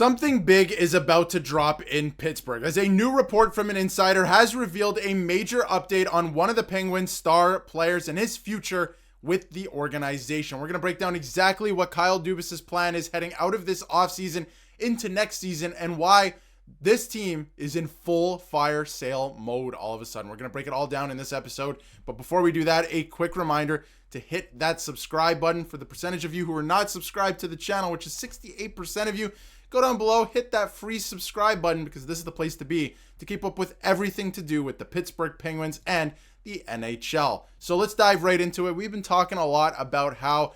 Something big is about to drop in Pittsburgh, as a new report from an insider has revealed a major update on one of the Penguins' star players and his future with the organization. We're going to break down exactly what Kyle Dubas' plan is heading out of this offseason into next season and why this team is in full fire sale mode all of a sudden. We're going to break it all down in this episode. But before we do that, a quick reminder to hit that subscribe button. For the percentage of you who are not subscribed to the channel, which is 68% of you, go down below, hit that free subscribe button because this is the place to be to keep up with everything to do with the Pittsburgh Penguins and the NHL. So let's dive right into it. We've been talking a lot about how,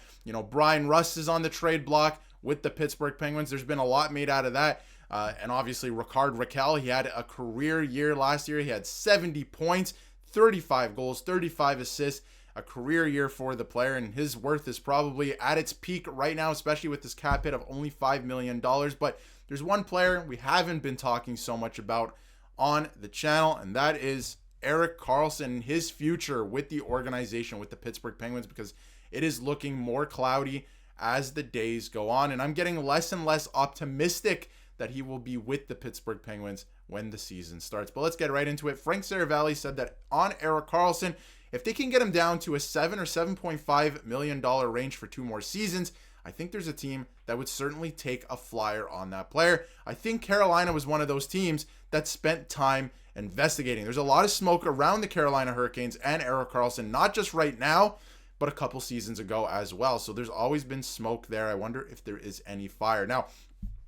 Brian Rust is on the trade block with the Pittsburgh Penguins. There's been a lot made out of that. And obviously, Rickard Rakell, he had a career year last year. He had 70 points, 35 goals, 35 assists. A career year for the player, and his worth is probably at its peak right now, especially with this cap hit of only $5 million. But there's one player we haven't been talking so much about on the channel, and that is Erik Karlsson and his future with the organization, with the Pittsburgh Penguins, because it is looking more cloudy as the days go on, and I'm getting less and less optimistic that he will be with the Pittsburgh Penguins when the season starts. But let's get right into it. Frank Seravalli said that on Erik Karlsson, if they can get him down to a $7 or $7.5 million range for 2 more seasons, I think there's a team that would certainly take a flyer on that player. I think Carolina was one of those teams that spent time investigating. There's a lot of smoke around the Carolina Hurricanes and Erik Karlsson, not just right now, but a couple seasons ago as well. So there's always been smoke there. I wonder if there is any fire. Now,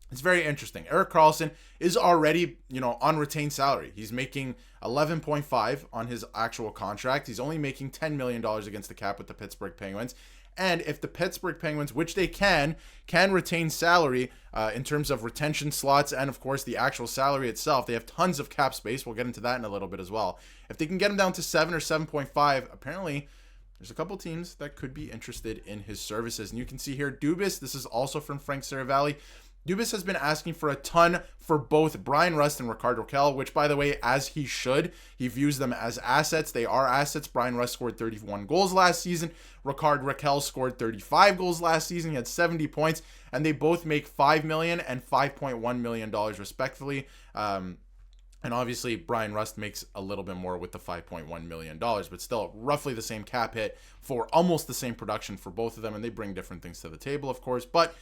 it's very interesting. Erik Karlsson is already, on retained salary. He's making 11.5 on his actual contract. He's only making $10 million against the cap with the Pittsburgh Penguins. And if the Pittsburgh Penguins, which they can retain salary in terms of retention slots and, of course, the actual salary itself, they have tons of cap space. We'll get into that in a little bit as well. If they can get him down to 7 or 7.5, apparently there's a couple teams that could be interested in his services. And you can see here, Dubas, this is also from Frank Seravalli. Dubas has been asking for a ton for both Brian Rust and Rickard Rakell, which, by the way, as he should, he views them as assets. They are assets. Brian Rust scored 31 goals last season. Rickard Rakell scored 35 goals last season. He had 70 points, and they both make $5 million and $5.1 million respectively. And obviously, Brian Rust makes a little bit more with the $5.1 million, but still roughly the same cap hit for almost the same production for both of them, and they bring different things to the table, of course. But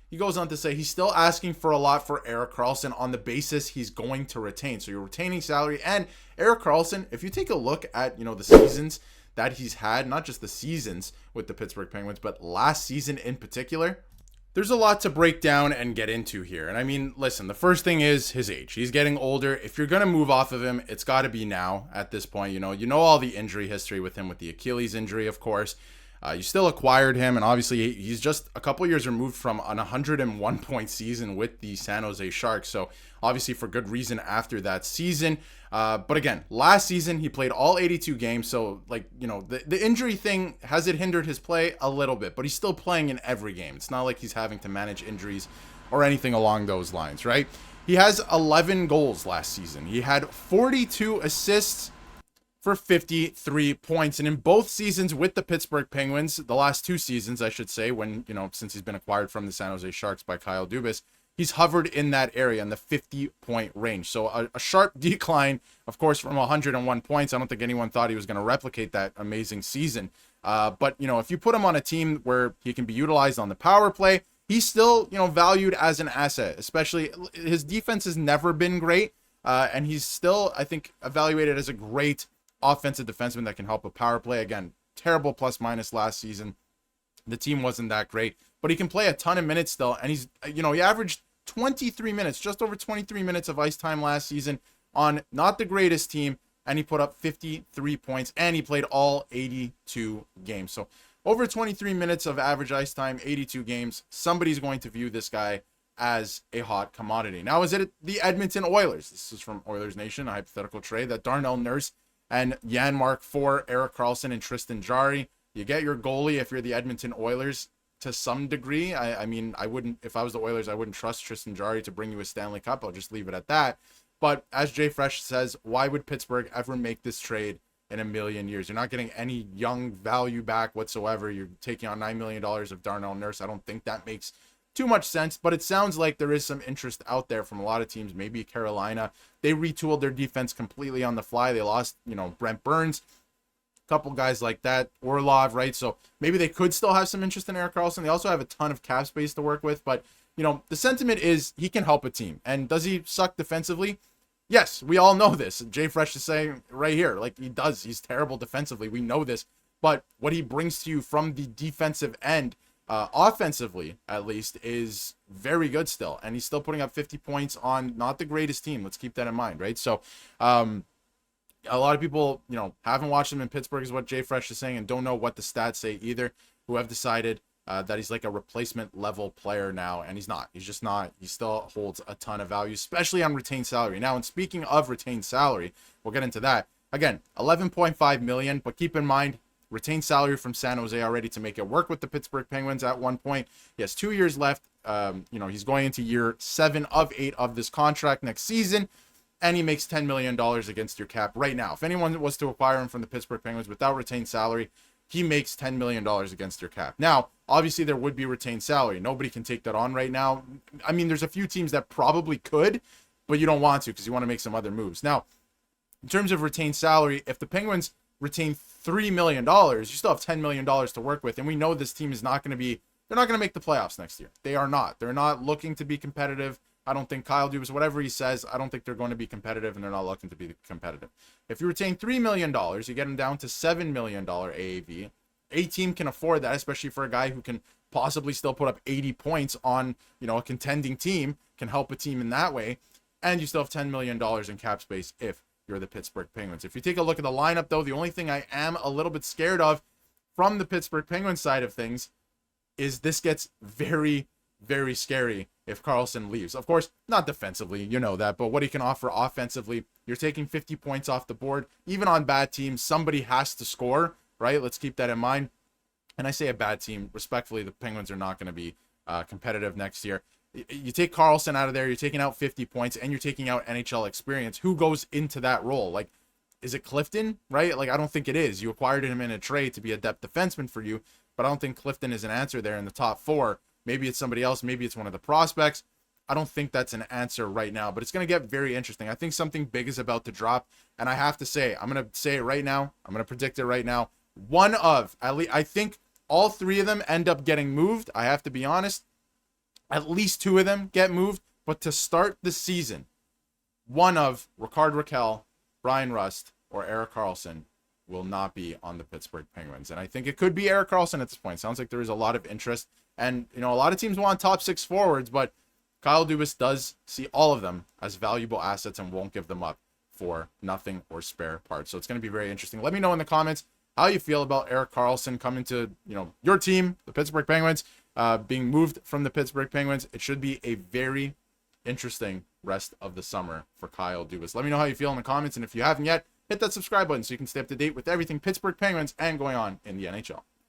he goes on to say he's still asking for a lot for Erik Karlsson on the basis he's going to retain. So you're retaining salary. And Erik Karlsson, if you take a look at, the seasons that he's had, not just the seasons with the Pittsburgh Penguins, but last season in particular, there's a lot to break down and get into here. And I mean, listen, the first thing is his age. He's getting older. If you're going to move off of him, it's got to be now at this point. You know all the injury history with him, with the Achilles injury, of course. You still acquired him, and obviously he's just a couple years removed from an 101-point season with the San Jose Sharks. So obviously for good reason after that season. But again, last season he played all 82 games. So the injury thing, has it hindered his play? A little bit, but he's still playing in every game. It's not like he's having to manage injuries or anything along those lines, right? He has 11 goals last season. He had 42 assists for 53 points. And in both seasons with the Pittsburgh Penguins, the last 2 seasons, I should say, when, since he's been acquired from the San Jose Sharks by Kyle Dubas, he's hovered in that area in the 50-point range. So a sharp decline, of course, from 101 points. I don't think anyone thought he was going to replicate that amazing season. But, if you put him on a team where he can be utilized on the power play, he's still, valued as an asset, especially his defense has never been great. And he's still, I think, evaluated as a great offensive defenseman that can help a power play. Again, terrible plus minus last season. The team wasn't that great, but he can play a ton of minutes still. And he's, he averaged 23 minutes, just over 23 minutes of ice time last season on not the greatest team. And he put up 53 points and he played all 82 games. So over 23 minutes of average ice time, 82 games. Somebody's going to view this guy as a hot commodity. Now, is it the Edmonton Oilers? This is from Oilers Nation, a hypothetical trade that Darnell Nurse and Janmark for Erik Karlsson and Tristan Jarry. You get your goalie if you're the Edmonton Oilers to some degree. I mean, I wouldn't, if I was the Oilers, I wouldn't trust Tristan Jarry to bring you a Stanley Cup. I'll just leave it at that. But as Jay Fresh says, why would Pittsburgh ever make this trade in a million years? You're not getting any young value back whatsoever. You're taking on $9 million of Darnell Nurse. I don't think that makes too much sense, but it sounds like there is some interest out there from a lot of teams. Maybe Carolina. They retooled their defense completely on the fly. They lost, Brent Burns, a couple guys like that, Orlov, right? So maybe they could still have some interest in Erik Karlsson. They also have a ton of cap space to work with, but the sentiment is he can help a team. And does he suck defensively? Yes, we all know this. Jay Fresh is saying right here, like he does. He's terrible defensively. We know this. But what he brings to you from the defensive end, offensively at least, is very good still. And he's still putting up 50 points on not the greatest team. Let's keep that in mind, right? So a lot of people, haven't watched him in Pittsburgh is what Jay Fresh is saying and don't know what the stats say either, who have decided that he's like a replacement level player now, and he's not. He's just not. He still holds a ton of value, especially on retained salary. Now, and speaking of retained salary, we'll get into that. Again, $11.5 million, but keep in mind, retained salary from San Jose already to make it work with the Pittsburgh Penguins at one point. He has 2 years left. He's going into year 7 of 8 of this contract next season, and he makes $10 million against your cap right now. If anyone was to acquire him from the Pittsburgh Penguins without retained salary, he makes $10 million against your cap. Now, obviously, there would be retained salary. Nobody can take that on right now. I mean, there's a few teams that probably could, but you don't want to because you want to make some other moves. Now, in terms of retained salary, if the Penguins retain $3 million, you still have $10 million to work with. And we know this team is not going to be, they're not going to make the playoffs next year. They are not. They're not looking to be competitive. I don't think Kyle Dubas, whatever he says, I don't think they're going to be competitive, and they're not looking to be competitive. If you retain $3 million, you get them down to $7 million AAV. A team can afford that, especially for a guy who can possibly still put up 80 points on, a contending team, can help a team in that way. And you still have $10 million in cap space if you're the Pittsburgh Penguins. If you take a look at the lineup, though, the only thing I am a little bit scared of from the Pittsburgh Penguins side of things is this gets very, very scary if Karlsson leaves. Of course, not defensively, you know that, but what he can offer offensively, you're taking 50 points off the board. Even on bad teams, somebody has to score, right? Let's keep that in mind. And I say a bad team, respectfully, the Penguins are not going to be competitive next year. You take Karlsson out of there, you're taking out 50 points, and you're taking out NHL experience. Who goes into that role? Like, is it Clifton, right? Like, I don't think it is. You acquired him in a trade to be a depth defenseman for you, but I don't think Clifton is an answer there in the top 4. Maybe it's somebody else. Maybe it's one of the prospects. I don't think that's an answer right now, but it's going to get very interesting. I think something big is about to drop, and I have to say, I'm going to say it right now. I'm going to predict it right now. One of, at least, I think all 3 of them end up getting moved. I have to be honest. At least 2 of them get moved, but to start the season, one of Rickard Rakell, Brian Rust, or Erik Karlsson will not be on the Pittsburgh Penguins. And I think it could be Erik Karlsson at this point. Sounds like there is a lot of interest. And, a lot of teams want top 6 forwards, but Kyle Dubas does see all of them as valuable assets and won't give them up for nothing or spare parts. So it's going to be very interesting. Let me know in the comments how you feel about Erik Karlsson coming to, your team, the Pittsburgh Penguins, being moved from the Pittsburgh Penguins. It should be a very interesting rest of the summer for Kyle Dubas. Let me know how you feel in the comments. And if you haven't yet, hit that subscribe button so you can stay up to date with everything Pittsburgh Penguins and going on in the NHL.